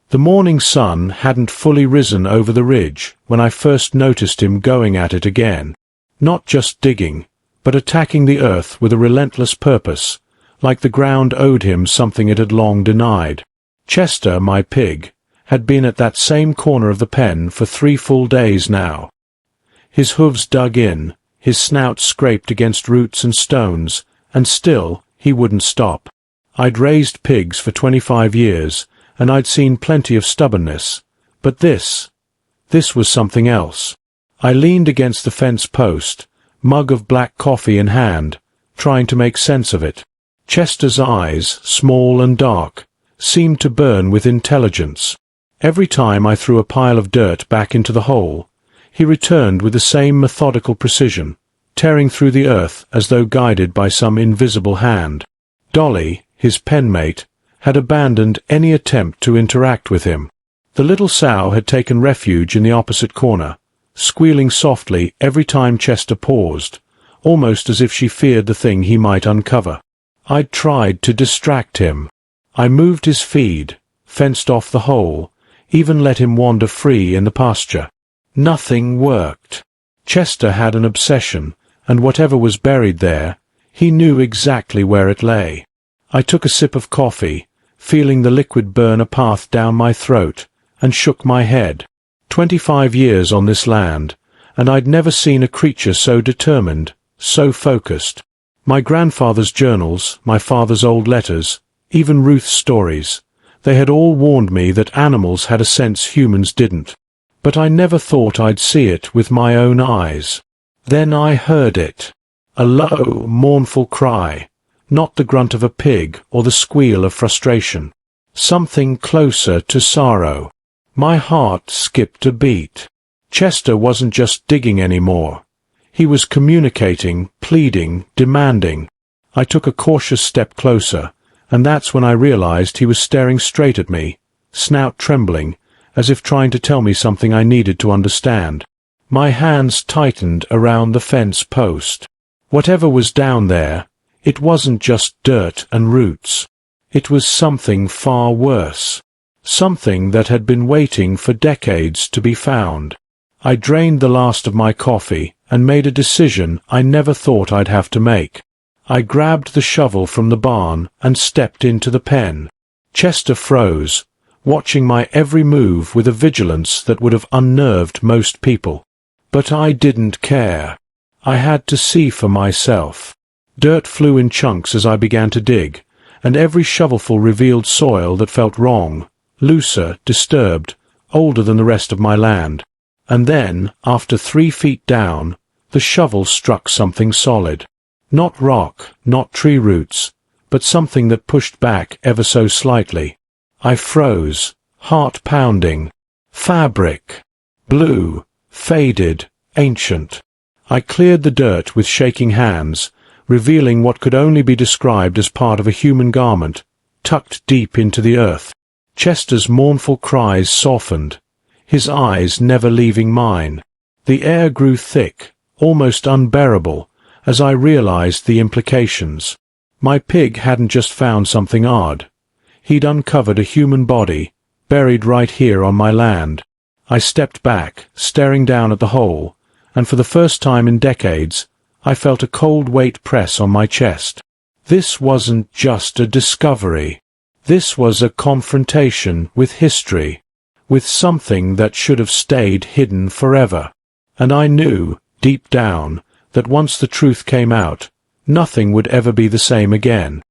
The morning sun hadn't fully risen over the ridge when I first noticed him going at it again. Not just digging, but attacking the earth with a relentless purpose, like the ground owed him something it had long denied. Chester, my pig, had been at that same corner of the pen for 3 full days now. His hooves dug in, his snout scraped against roots and stones, and still he wouldn't stop. I'd raised pigs for 25 years, and I'd seen plenty of stubbornness, but this was something else. I leaned against the fence post, mug of black coffee in hand, trying to make sense of it. Chester's eyes, small and dark, seemed to burn with intelligence. Every time I threw a pile of dirt back into the hole, he returned with the same methodical precision, tearing through the earth as though guided by some invisible hand. Dolly, his penmate, had abandoned any attempt to interact with him. The little sow had taken refuge in the opposite corner, squealing softly every time Chester paused, almost as if she feared the thing he might uncover. I'd tried to distract him. I moved his feed, fenced off the hole, even let him wander free in the pasture. Nothing worked. Chester had an obsession, and whatever was buried there, he knew exactly where it lay. I took a sip of coffee, feeling the liquid burn a path down my throat, and shook my head. 25 years on this land, and I'd never seen a creature so determined, so focused. My grandfather's journals, my father's old letters, even Ruth's stories, they had all warned me that animals had a sense humans didn't. But I never thought I'd see it with my own eyes. Then I heard it. A low, mournful cry, not the grunt of a pig or the squeal of frustration. Something closer to sorrow. My heart skipped a beat. Chester wasn't just digging anymore. He was communicating, pleading, demanding. I took a cautious step closer, and that's when I realized he was staring straight at me, snout trembling, as if trying to tell me something I needed to understand. My hands tightened around the fence post. Whatever was down there, it wasn't just dirt and roots. It was something far worse. Something that had been waiting for decades to be found. I drained the last of my coffee and made a decision I never thought I'd have to make. I grabbed the shovel from the barn and stepped into the pen. Chester froze, watching my every move with a vigilance that would have unnerved most people. But I didn't care. I had to see for myself. Dirt flew in chunks as I began to dig, and every shovelful revealed soil that felt wrong, looser, disturbed, older than the rest of my land. And then, after 3 feet down, the shovel struck something solid. Not rock, not tree roots, but something that pushed back ever so slightly. I froze, heart pounding. Fabric. Blue, faded, ancient. I cleared the dirt with shaking hands, revealing what could only be described as part of a human garment, tucked deep into the earth. Chester's mournful cries softened, his eyes never leaving mine. The air grew thick, almost unbearable, as I realized the implications. My pig hadn't just found something odd. He'd uncovered a human body, buried right here on my land. I stepped back, staring down at the hole, and for the first time in decades, I felt a cold weight press on my chest. This wasn't just a discovery. This was a confrontation with history, with something that should have stayed hidden forever. And I knew, deep down, that once the truth came out, nothing would ever be the same again.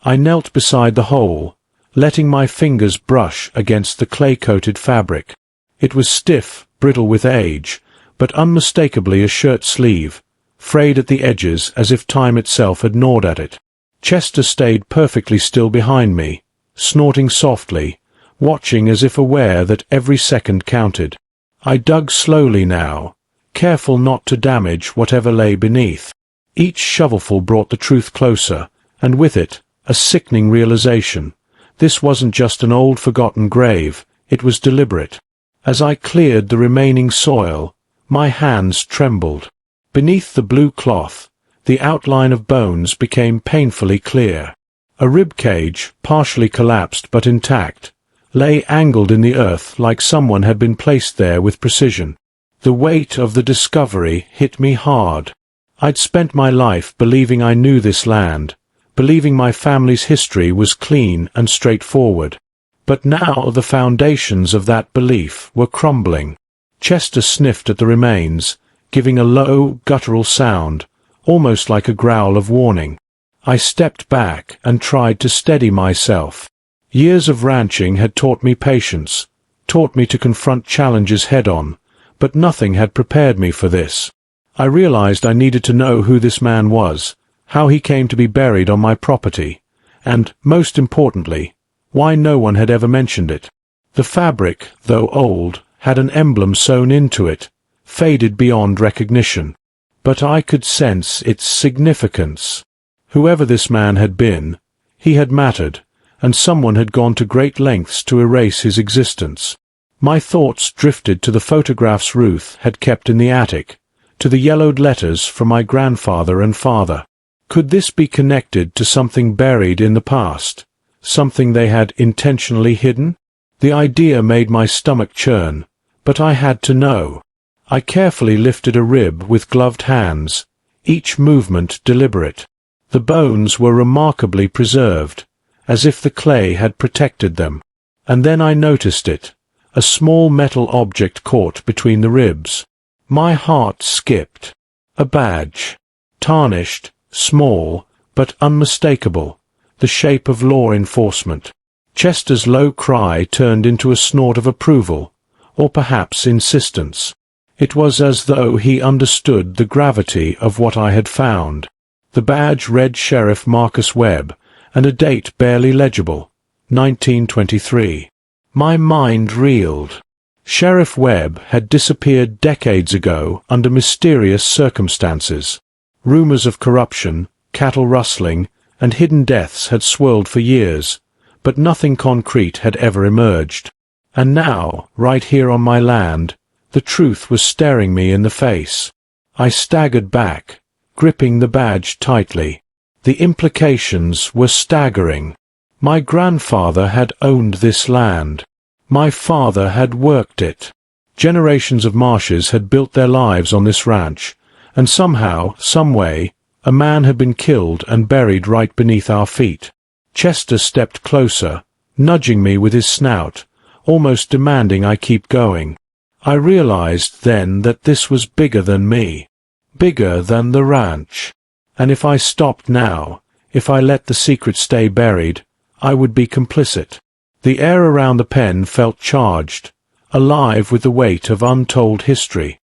I knelt beside the hole, letting my fingers brush against the clay-coated fabric. It was stiff, brittle with age, but unmistakably a shirt sleeve, frayed at the edges as if time itself had gnawed at it. Chester stayed perfectly still behind me, snorting softly, watching as if aware that every second counted. I dug slowly now, careful not to damage whatever lay beneath. Each shovelful brought the truth closer, and with it, a sickening realization. This wasn't just an old forgotten grave, it was deliberate. As I cleared the remaining soil, my hands trembled. Beneath the blue cloth, the outline of bones became painfully clear. A rib cage, partially collapsed but intact, lay angled in the earth like someone had been placed there with precision. The weight of the discovery hit me hard. I'd spent my life believing I knew this land, believing my family's history was clean and straightforward. But now the foundations of that belief were crumbling. Chester sniffed at the remains, giving a low, guttural sound, almost like a growl of warning. I stepped back and tried to steady myself. Years of ranching had taught me patience, taught me to confront challenges head-on, but nothing had prepared me for this. I realized I needed to know who this man was, how he came to be buried on my property, and, most importantly, why no one had ever mentioned it. The fabric, though old, had an emblem sewn into it, faded beyond recognition. But I could sense its significance. Whoever this man had been, he had mattered, and someone had gone to great lengths to erase his existence. My thoughts drifted to the photographs Ruth had kept in the attic, to the yellowed letters from my grandfather and father. Could this be connected to something buried in the past, something they had intentionally hidden? The idea made my stomach churn, but I had to know. I carefully lifted a rib with gloved hands, each movement deliberate. The bones were remarkably preserved, as if the clay had protected them. And then I noticed it, a small metal object caught between the ribs. My heart skipped. A badge. Tarnished, small, but unmistakable, the shape of law enforcement. Chester's low cry turned into a snort of approval, or perhaps insistence. It was as though he understood the gravity of what I had found. The badge read Sheriff Marcus Webb, and a date barely legible, 1923. My mind reeled. Sheriff Webb had disappeared decades ago under mysterious circumstances. Rumors of corruption, cattle rustling, and hidden deaths had swirled for years, but nothing concrete had ever emerged. And now, right here on my land, the truth was staring me in the face. I staggered back, gripping the badge tightly. The implications were staggering. My grandfather had owned this land. My father had worked it. Generations of Marshes had built their lives on this ranch, and somehow, someway, a man had been killed and buried right beneath our feet. Chester stepped closer, nudging me with his snout, almost demanding I keep going. I realized then that this was bigger than me, bigger than the ranch. And if I stopped now, if I let the secret stay buried, I would be complicit. The air around the pen felt charged, alive with the weight of untold history.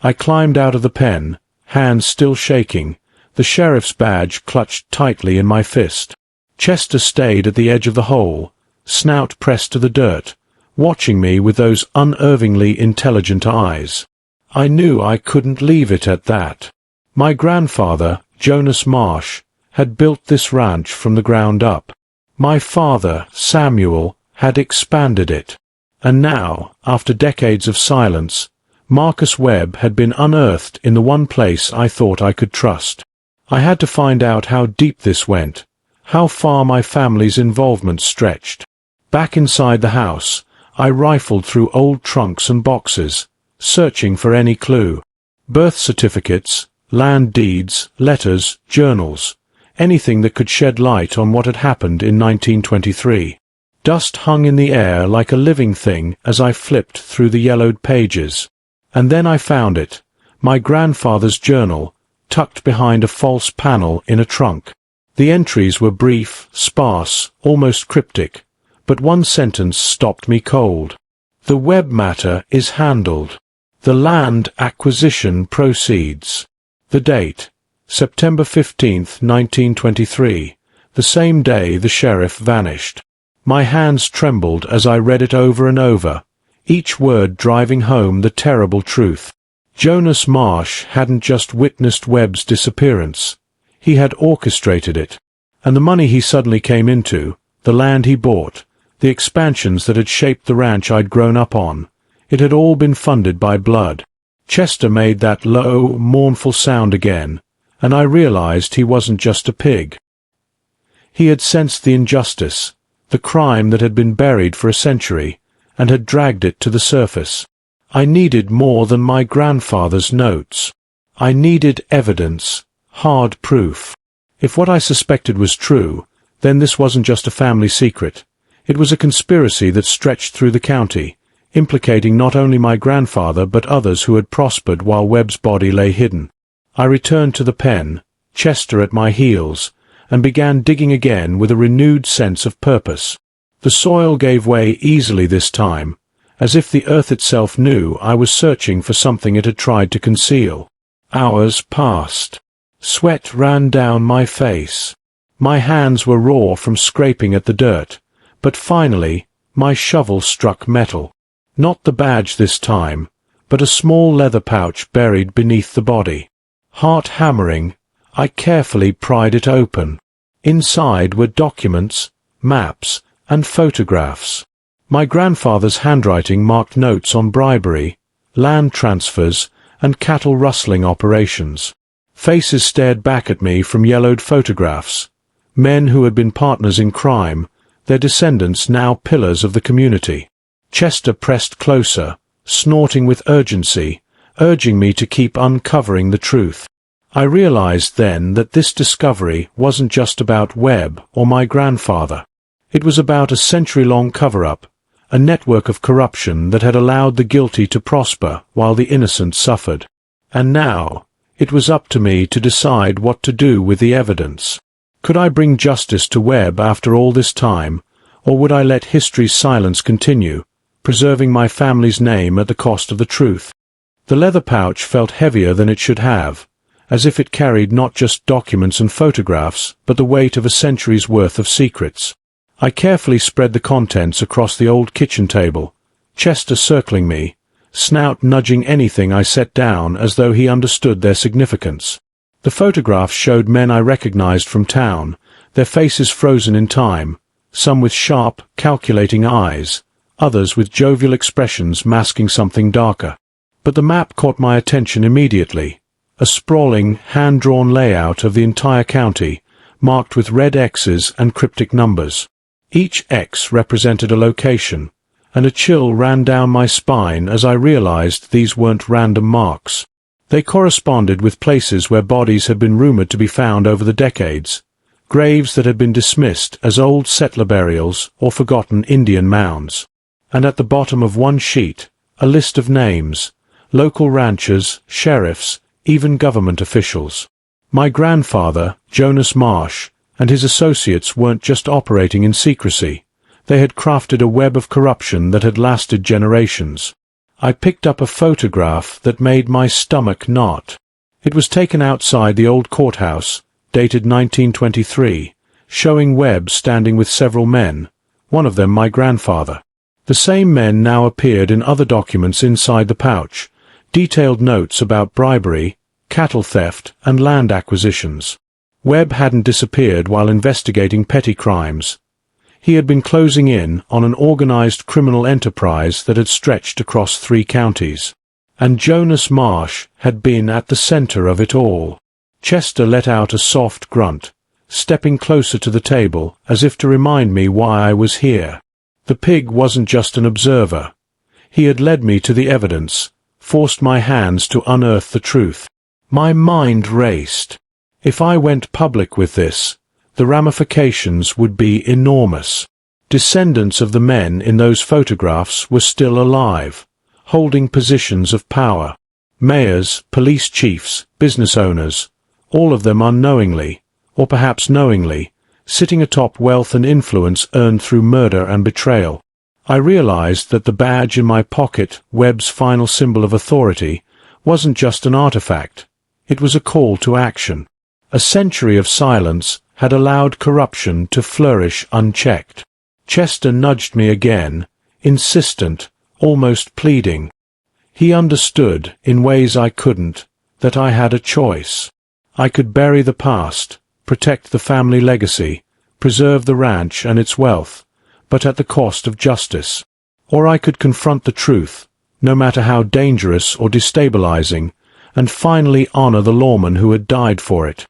I climbed out of the pen, hands still shaking, the sheriff's badge clutched tightly in my fist. Chester stayed at the edge of the hole, snout pressed to the dirt, watching me with those unervingly intelligent eyes. I knew I couldn't leave it at that. My grandfather, Jonas Marsh, had built this ranch from the ground up. My father, Samuel, had expanded it. And now, after decades of silence, Marcus Webb had been unearthed in the one place I thought I could trust. I had to find out how deep this went, how far my family's involvement stretched. Back inside the house, I rifled through old trunks and boxes, searching for any clue. Birth certificates, land deeds, letters, journals, anything that could shed light on what had happened in 1923. Dust hung in the air like a living thing as I flipped through the yellowed pages. And then I found it, my grandfather's journal, tucked behind a false panel in a trunk. The entries were brief, sparse, almost cryptic, but one sentence stopped me cold. The Webb matter is handled. The land acquisition proceeds. The date, September 15th, 1923, the same day the sheriff vanished. My hands trembled as I read it over and over, each word driving home the terrible truth. Jonas Marsh hadn't just witnessed Webb's disappearance. He had orchestrated it. And the money he suddenly came into, the land he bought, the expansions that had shaped the ranch I'd grown up on, it had all been funded by blood. Chester made that low, mournful sound again, and I realized he wasn't just a pig. He had sensed the injustice, the crime that had been buried for a century, and had dragged it to the surface. I needed more than my grandfather's notes. I needed evidence, hard proof. If what I suspected was true, then this wasn't just a family secret. It was a conspiracy that stretched through the county, implicating not only my grandfather but others who had prospered while Webb's body lay hidden. I returned to the pen, Chester at my heels, and began digging again with a renewed sense of purpose. The soil gave way easily this time, as if the earth itself knew I was searching for something it had tried to conceal. Hours passed. Sweat ran down my face. My hands were raw from scraping at the dirt, but finally my shovel struck metal. Not the badge this time, but a small leather pouch buried beneath the body. Heart hammering, I carefully pried it open. Inside were documents, maps, and photographs. My grandfather's handwriting marked notes on bribery, land transfers, and cattle rustling operations. Faces stared back at me from yellowed photographs. Men who had been partners in crime, their descendants now pillars of the community. Chester pressed closer, snorting with urgency, urging me to keep uncovering the truth. I realized then that this discovery wasn't just about Webb or my grandfather. It was about a century-long cover-up, a network of corruption that had allowed the guilty to prosper while the innocent suffered. And now, it was up to me to decide what to do with the evidence. Could I bring justice to Webb after all this time, or would I let history's silence continue, preserving my family's name at the cost of the truth? The leather pouch felt heavier than it should have, as if it carried not just documents and photographs, but the weight of a century's worth of secrets. I carefully spread the contents across the old kitchen table, Chester circling me, snout nudging anything I set down as though he understood their significance. The photographs showed men I recognized from town, their faces frozen in time, some with sharp, calculating eyes, others with jovial expressions masking something darker. But the map caught my attention immediately, a sprawling, hand-drawn layout of the entire county, marked with red X's and cryptic numbers. Each X represented a location, and a chill ran down my spine as I realized these weren't random marks. They corresponded with places where bodies had been rumored to be found over the decades, graves that had been dismissed as old settler burials or forgotten Indian mounds. And at the bottom of one sheet, a list of names, local ranchers, sheriffs, even government officials. My grandfather, Jonas Marsh, and his associates weren't just operating in secrecy. They had crafted a web of corruption that had lasted generations. I picked up a photograph that made my stomach knot. It was taken outside the old courthouse, dated 1923, showing Webb standing with several men, one of them my grandfather. The same men now appeared in other documents inside the pouch, detailed notes about bribery, cattle theft, and land acquisitions. Webb hadn't disappeared while investigating petty crimes. He had been closing in on an organized criminal enterprise that had stretched across 3 counties. And Jonas Marsh had been at the center of it all. Chester let out a soft grunt, stepping closer to the table as if to remind me why I was here. The pig wasn't just an observer. He had led me to the evidence, forced my hands to unearth the truth. My mind raced. If I went public with this, the ramifications would be enormous. Descendants of the men in those photographs were still alive, holding positions of power. Mayors, police chiefs, business owners, all of them unknowingly, or perhaps knowingly, sitting atop wealth and influence earned through murder and betrayal. I realized that the badge in my pocket, Webb's final symbol of authority, wasn't just an artifact. It was a call to action. A century of silence had allowed corruption to flourish unchecked. Chester nudged me again, insistent, almost pleading. He understood, in ways I couldn't, that I had a choice. I could bury the past, protect the family legacy, preserve the ranch and its wealth, but at the cost of justice. Or I could confront the truth, no matter how dangerous or destabilizing, and finally honor the lawman who had died for it.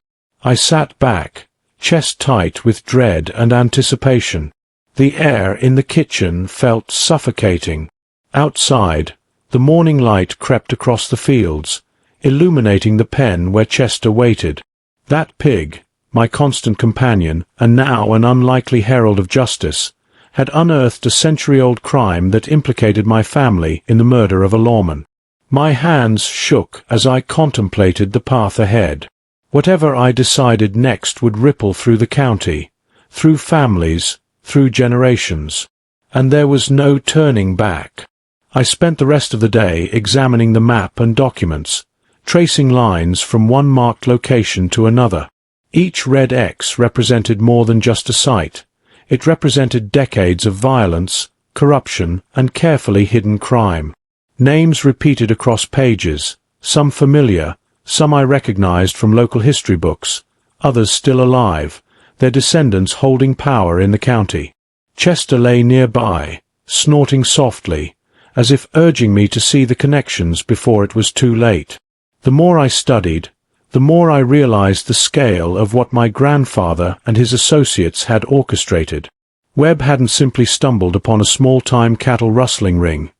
I sat back, chest tight with dread and anticipation. The air in the kitchen felt suffocating. Outside, the morning light crept across the fields, illuminating the pen where Chester waited. That pig, my constant companion, and now an unlikely herald of justice, had unearthed a century-old crime that implicated my family in the murder of a lawman. My hands shook as I contemplated the path ahead. Whatever I decided next would ripple through the county, through families, through generations. And there was no turning back. I spent the rest of the day examining the map and documents, tracing lines from one marked location to another. Each red X represented more than just a site. It represented decades of violence, corruption, and carefully hidden crime. Names repeated across pages, some familiar, some I recognized from local history books, others still alive, their descendants holding power in the county. Chester lay nearby, snorting softly, as if urging me to see the connections before it was too late. The more I studied, the more I realized the scale of what my grandfather and his associates had orchestrated. Webb hadn't simply stumbled upon a small-time cattle rustling ring.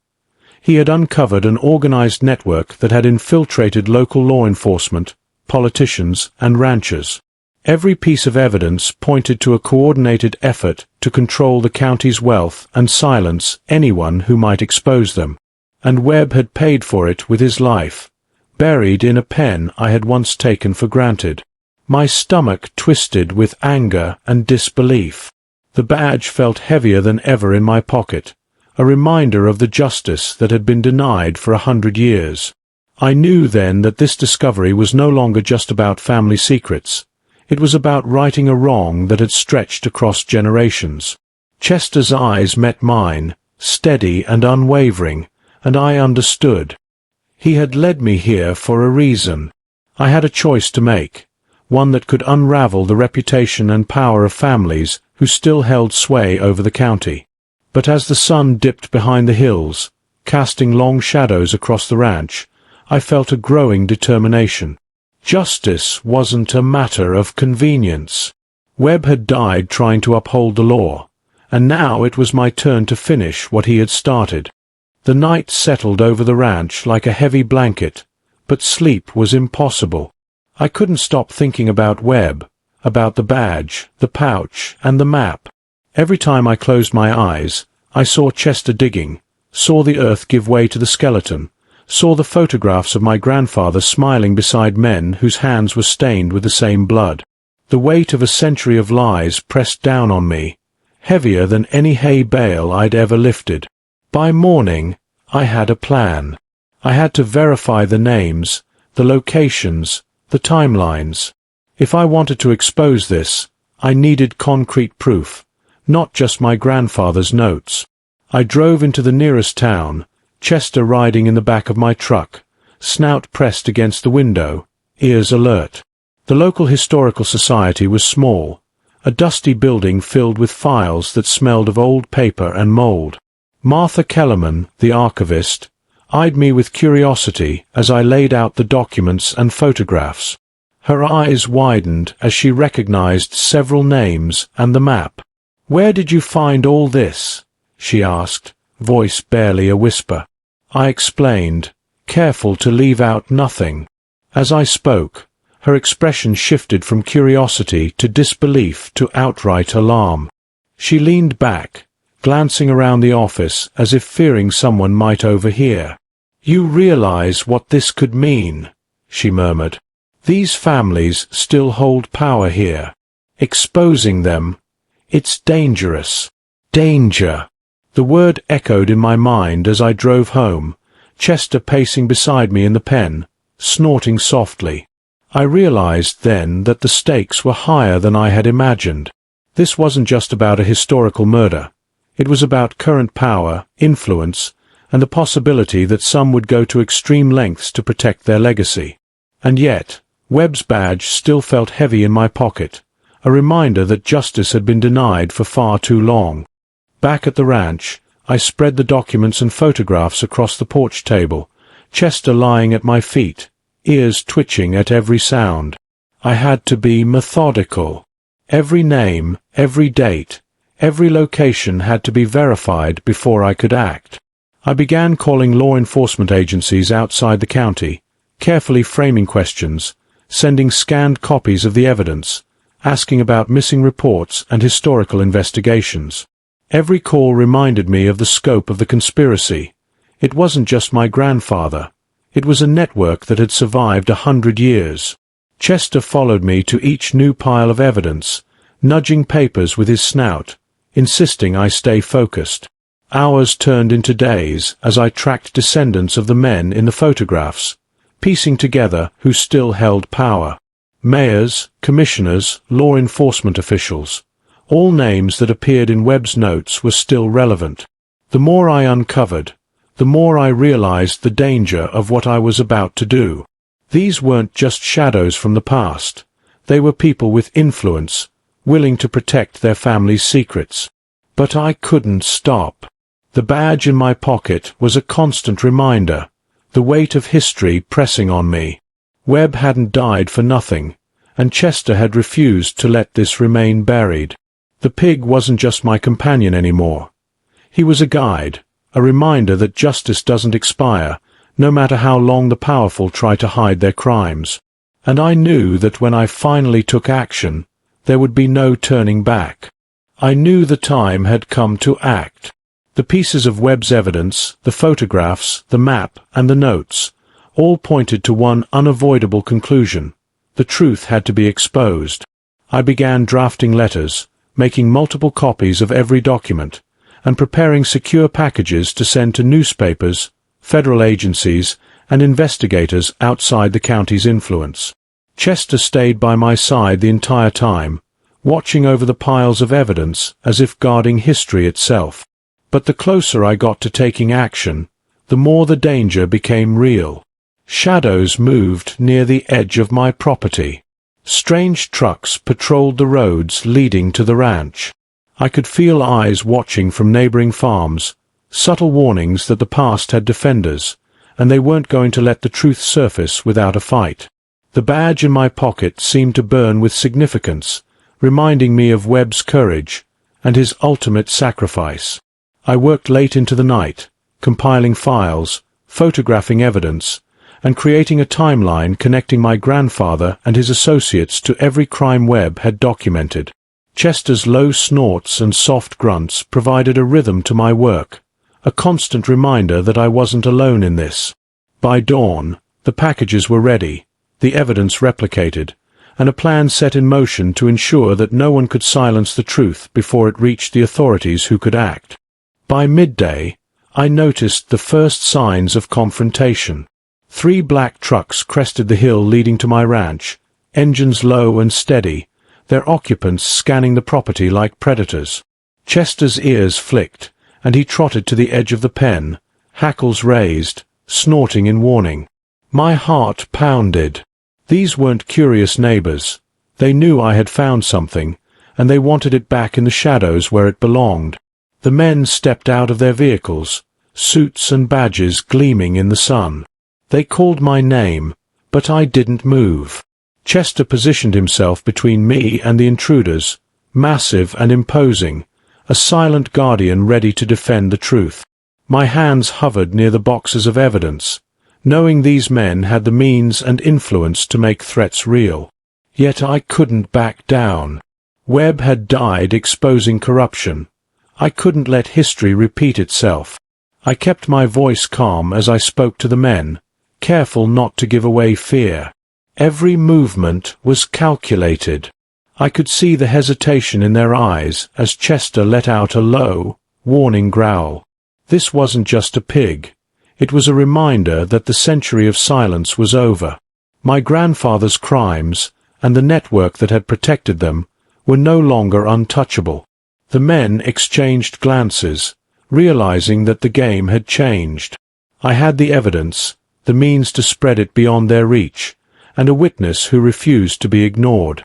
He had uncovered an organized network that had infiltrated local law enforcement, politicians, and ranchers. Every piece of evidence pointed to a coordinated effort to control the county's wealth and silence anyone who might expose them. And Webb had paid for it with his life, buried in a pen I had once taken for granted. My stomach twisted with anger and disbelief. The badge felt heavier than ever in my pocket, a reminder of the justice that had been denied for 100 years. I knew then that this discovery was no longer just about family secrets. It was about righting a wrong that had stretched across generations. Chester's eyes met mine, steady and unwavering, and I understood. He had led me here for a reason. I had a choice to make, one that could unravel the reputation and power of families who still held sway over the county. But as the sun dipped behind the hills, casting long shadows across the ranch, I felt a growing determination. Justice wasn't a matter of convenience. Webb had died trying to uphold the law, and now it was my turn to finish what he had started. The night settled over the ranch like a heavy blanket, but sleep was impossible. I couldn't stop thinking about Webb, about the badge, the pouch, and the map. Every time I closed my eyes, I saw Chester digging, saw the earth give way to the skeleton, saw the photographs of my grandfather smiling beside men whose hands were stained with the same blood. The weight of a century of lies pressed down on me, heavier than any hay bale I'd ever lifted. By morning, I had a plan. I had to verify the names, the locations, the timelines. If I wanted to expose this, I needed concrete proof, not just my grandfather's notes. I drove into the nearest town, Chester riding in the back of my truck, snout pressed against the window, ears alert. The local historical society was small, a dusty building filled with files that smelled of old paper and mold. Martha Kellerman, the archivist, eyed me with curiosity as I laid out the documents and photographs. Her eyes widened as she recognized several names and the map. "Where did you find all this?" she asked, voice barely a whisper. I explained, careful to leave out nothing. As I spoke, her expression shifted from curiosity to disbelief to outright alarm. She leaned back, glancing around the office as if fearing someone might overhear. "You realize what this could mean," she murmured. "These families still hold power here. Exposing them, it's dangerous. Danger." The word echoed in my mind as I drove home, Chester pacing beside me in the pen, snorting softly. I realized then that the stakes were higher than I had imagined. This wasn't just about a historical murder. It was about current power, influence, and the possibility that some would go to extreme lengths to protect their legacy. And yet, Webb's badge still felt heavy in my pocket, a reminder that justice had been denied for far too long. Back at the ranch, I spread the documents and photographs across the porch table, Chester lying at my feet, ears twitching at every sound. I had to be methodical. Every name, every date, Every location had to be verified before I could act. I began calling law enforcement agencies outside the county, carefully framing questions, sending scanned copies of the evidence, asking about missing reports and historical investigations. Every call reminded me of the scope of the conspiracy. It wasn't just my grandfather. It was a network that had survived 100 years. Chester followed me to each new pile of evidence, nudging papers with his snout, insisting I stay focused. Hours turned into days as I tracked descendants of the men in the photographs, piecing together who still held power. Mayors, commissioners, law enforcement officials. All names that appeared in Webb's notes were still relevant. The more I uncovered, the more I realized the danger of what I was about to do. These weren't just shadows from the past. They were people with influence, willing to protect their family's secrets. But I couldn't stop. The badge in my pocket was a constant reminder, the weight of history pressing on me. Webb hadn't died for nothing, and Chester had refused to let this remain buried. The pig wasn't just my companion anymore. He was a guide, a reminder that justice doesn't expire, no matter how long the powerful try to hide their crimes. And I knew that when I finally took action, there would be no turning back. I knew the time had come to act. The pieces of Webb's evidence, the photographs, the map, and the notes, all pointed to one unavoidable conclusion. The truth had to be exposed. I began drafting letters, making multiple copies of every document, and preparing secure packages to send to newspapers, federal agencies, and investigators outside the county's influence. Chester stayed by my side the entire time, watching over the piles of evidence as if guarding history itself. But the closer I got to taking action, the more the danger became real. Shadows moved near the edge of my property. Strange trucks patrolled the roads leading to the ranch. I could feel eyes watching from neighboring farms, subtle warnings that the past had defenders, and they weren't going to let the truth surface without a fight. The badge in my pocket seemed to burn with significance, reminding me of Webb's courage and his ultimate sacrifice. I worked late into the night, compiling files, photographing evidence, and creating a timeline connecting my grandfather and his associates to every crime Webb had documented. Chester's low snorts and soft grunts provided a rhythm to my work, a constant reminder that I wasn't alone in this. By dawn, the packages were ready, the evidence replicated, and a plan set in motion to ensure that no one could silence the truth before it reached the authorities who could act. By midday, I noticed the first signs of confrontation. 3 black trucks crested the hill leading to my ranch, engines low and steady, their occupants scanning the property like predators. Chester's ears flicked, and he trotted to the edge of the pen, hackles raised, snorting in warning. My heart pounded. These weren't curious neighbors. They knew I had found something, and they wanted it back in the shadows where it belonged. The men stepped out of their vehicles, suits and badges gleaming in the sun. They called my name, but I didn't move. Chester positioned himself between me and the intruders, massive and imposing, a silent guardian ready to defend the truth. My hands hovered near the boxes of evidence, knowing these men had the means and influence to make threats real. Yet I couldn't back down. Webb had died exposing corruption. I couldn't let history repeat itself. I kept my voice calm as I spoke to the men, careful not to give away fear. Every movement was calculated. I could see the hesitation in their eyes as Chester let out a low, warning growl. This wasn't just a pig. It was a reminder that the century of silence was over. My grandfather's crimes, and the network that had protected them, were no longer untouchable. The men exchanged glances, realizing that the game had changed. I had the evidence, the means to spread it beyond their reach, and a witness who refused to be ignored.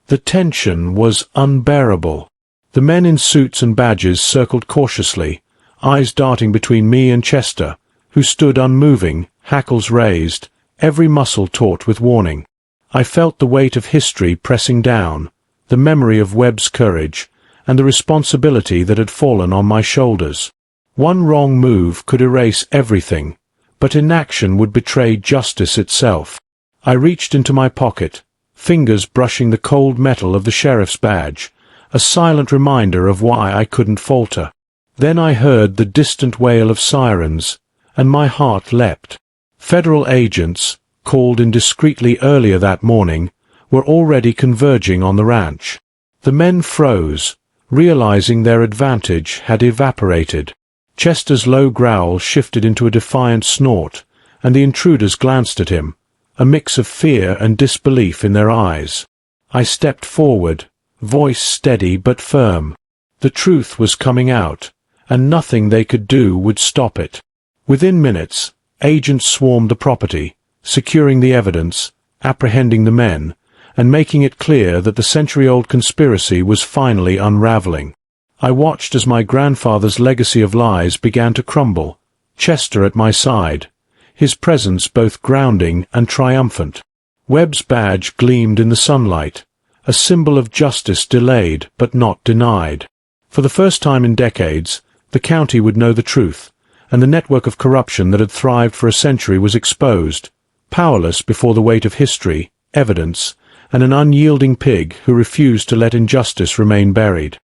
The tension was unbearable. The men in suits and badges circled cautiously, eyes darting between me and Chester, who stood unmoving, hackles raised, every muscle taut with warning. I felt the weight of history pressing down, the memory of Webb's courage, and the responsibility that had fallen on my shoulders. One wrong move could erase everything, but inaction would betray justice itself. I reached into my pocket, fingers brushing the cold metal of the sheriff's badge, a silent reminder of why I couldn't falter. Then I heard the distant wail of sirens, and my heart leapt. Federal agents, called in discreetly earlier that morning, were already converging on the ranch. The men froze, realizing their advantage had evaporated. Chester's low growl shifted into a defiant snort, and the intruders glanced at him, a mix of fear and disbelief in their eyes. I stepped forward, voice steady but firm. The truth was coming out, and nothing they could do would stop it. Within minutes, agents swarmed the property, securing the evidence, apprehending the men, and making it clear that the century-old conspiracy was finally unraveling. I watched as my grandfather's legacy of lies began to crumble, Chester at my side, his presence both grounding and triumphant. Webb's badge gleamed in the sunlight, a symbol of justice delayed but not denied. For the first time in decades, the county would know the truth, and the network of corruption that had thrived for a century was exposed, powerless before the weight of history, evidence, and an unyielding pig who refused to let injustice remain buried.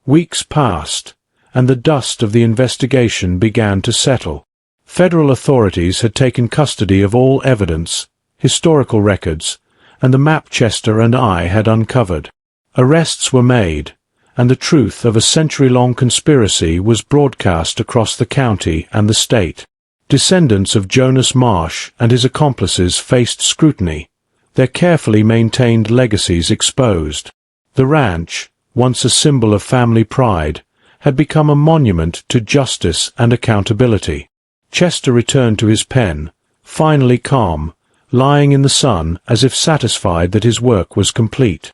Weeks passed, and the dust of the investigation began to settle. Federal authorities had taken custody of all evidence, historical records, and the map Chester and I had uncovered. Arrests were made, and the truth of a century-long conspiracy was broadcast across the county and the state. Descendants of Jonas Marsh and his accomplices faced scrutiny, their carefully maintained legacies exposed. The ranch, once a symbol of family pride, had become a monument to justice and accountability. Chester returned to his pen, finally calm, lying in the sun as if satisfied that his work was complete.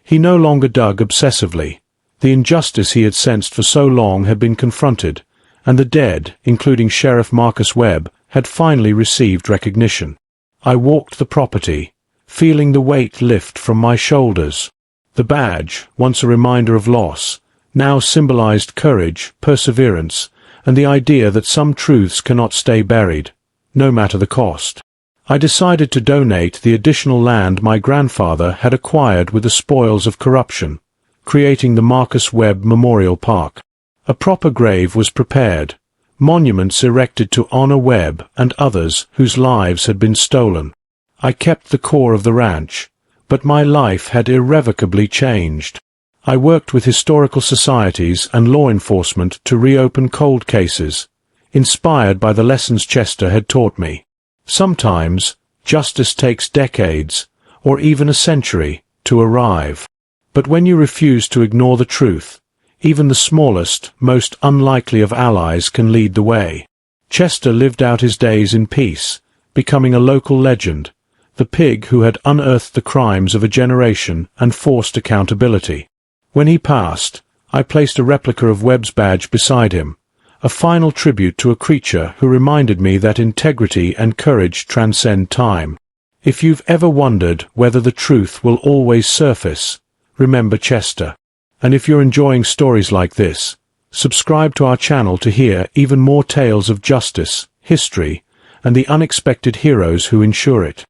He no longer dug obsessively. The injustice he had sensed for so long had been confronted, and the dead, including Sheriff Marcus Webb, had finally received recognition. I walked the property, feeling the weight lift from my shoulders. The badge, once a reminder of loss, now symbolized courage, perseverance, and the idea that some truths cannot stay buried, no matter the cost. I decided to donate the additional land my grandfather had acquired with the spoils of corruption, creating the Marcus Webb Memorial Park. A proper grave was prepared, monuments erected to honor Webb and others whose lives had been stolen. I kept the core of the ranch, but my life had irrevocably changed. I worked with historical societies and law enforcement to reopen cold cases, inspired by the lessons Chester had taught me. Sometimes, justice takes decades, or even a century, to arrive. But when you refuse to ignore the truth, even the smallest, most unlikely of allies can lead the way. Chester lived out his days in peace, becoming a local legend, the pig who had unearthed the crimes of a generation and forced accountability. When he passed, I placed a replica of Webb's badge beside him, a final tribute to a creature who reminded me that integrity and courage transcend time. If you've ever wondered whether the truth will always surface, remember Chester. And if you're enjoying stories like this, subscribe to our channel to hear even more tales of justice, history, and the unexpected heroes who ensure it.